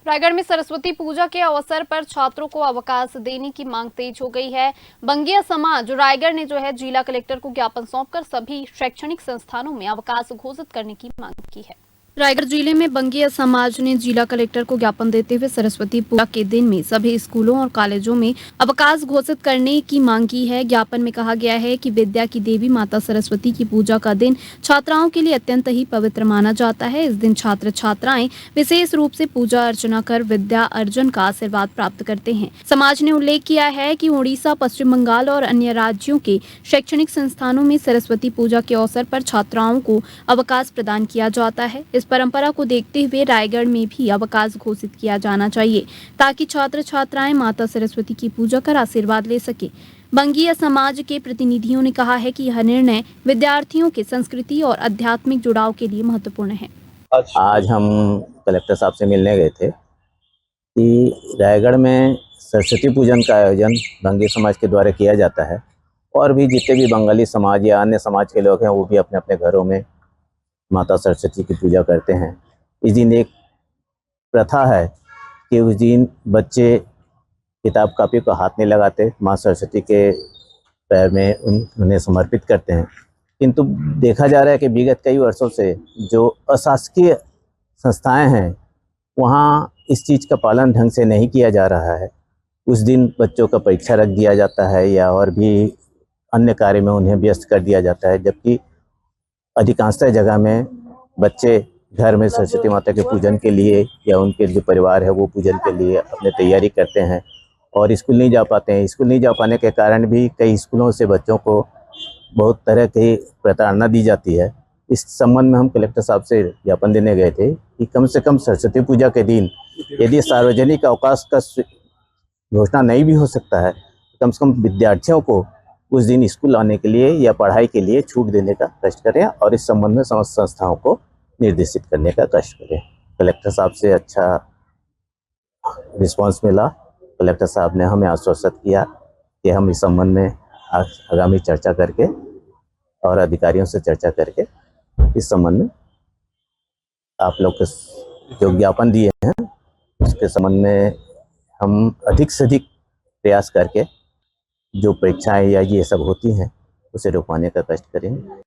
रायगढ़ में सरस्वती पूजा के अवसर पर छात्रों को अवकाश देने की मांग तेज हो गई है। बंगिया समाज रायगढ़ ने जिला कलेक्टर को ज्ञापन सौंपकर सभी शैक्षणिक संस्थानों में अवकाश घोषित करने की मांग की है। रायगढ़ जिले में बंगिया समाज ने जिला कलेक्टर को ज्ञापन देते हुए सरस्वती पूजा के दिन में सभी स्कूलों और कॉलेजों में अवकाश घोषित करने की मांग की है। ज्ञापन में कहा गया है कि विद्या की देवी माता सरस्वती की पूजा का दिन छात्राओं के लिए अत्यंत ही पवित्र माना जाता है। इस दिन छात्र छात्राएं विशेष रूप से पूजा अर्चना कर विद्या अर्जन का आशीर्वाद प्राप्त करते हैं। समाज ने उल्लेख किया है कि उड़ीसा, पश्चिम बंगाल और अन्य राज्यों के शैक्षणिक संस्थानों में सरस्वती पूजा के अवसर पर छात्राओं को अवकाश प्रदान किया जाता है। इस परंपरा को देखते हुए रायगढ़ में भी अवकाश घोषित किया जाना चाहिए ताकि छात्र छात्राएं माता सरस्वती की पूजा कर आशीर्वाद ले सके। बंगिया समाज के प्रतिनिधियों ने कहा है कि यह निर्णय विद्यार्थियों के संस्कृति और आध्यात्मिक जुड़ाव के लिए महत्वपूर्ण है। आज हम कलेक्टर साहब से मिलने गए थे कि रायगढ़ में सरस्वती पूजन का आयोजन बंगिया समाज के द्वारा किया जाता है और भी जितने भी बंगाली समाज या अन्य समाज के लोग हैं वो भी अपने अपने घरों में माता सरस्वती की पूजा करते हैं। इस दिन एक प्रथा है कि उस दिन बच्चे किताब कापी को हाथ नहीं लगाते, माँ सरस्वती के पैर में उन्हें समर्पित करते हैं। किंतु देखा जा रहा है कि विगत कई वर्षों से जो अशासकीय संस्थाएं हैं वहाँ इस चीज़ का पालन ढंग से नहीं किया जा रहा है। उस दिन बच्चों का परीक्षा रख दिया जाता है या और भी अन्य कार्य में उन्हें व्यस्त कर दिया जाता है, जबकि अधिकांशतः जगह में बच्चे घर में सरस्वती माता के पूजन के लिए या उनके जो परिवार है वो पूजन के लिए अपने तैयारी करते हैं और स्कूल नहीं जा पाते हैं। स्कूल नहीं जा पाने के कारण भी कई स्कूलों से बच्चों को बहुत तरह की प्रताड़ना दी जाती है। इस संबंध में हम कलेक्टर साहब से ज्ञापन देने गए थे कि कम से कम सरस्वती पूजा के दिन यदि सार्वजनिक अवकाश का घोषणा नहीं भी हो सकता है, कम से कम विद्यार्थियों को उस दिन स्कूल आने के लिए या पढ़ाई के लिए छूट देने का कष्ट करें और इस संबंध में समस्त संस्थाओं को निर्देशित करने का कष्ट करें। कलेक्टर साहब से अच्छा रिस्पांस मिला। कलेक्टर साहब ने हमें आश्वस्त किया कि हम इस संबंध में आगामी चर्चा करके और अधिकारियों से चर्चा करके इस संबंध में आप लोग के जो ज्ञापन दिए हैं उसके संबंध में हम अधिक से अधिक प्रयास करके जो परीक्षाएं या ये सब होती हैं उसे रुकवाने का कष्ट करेंगे।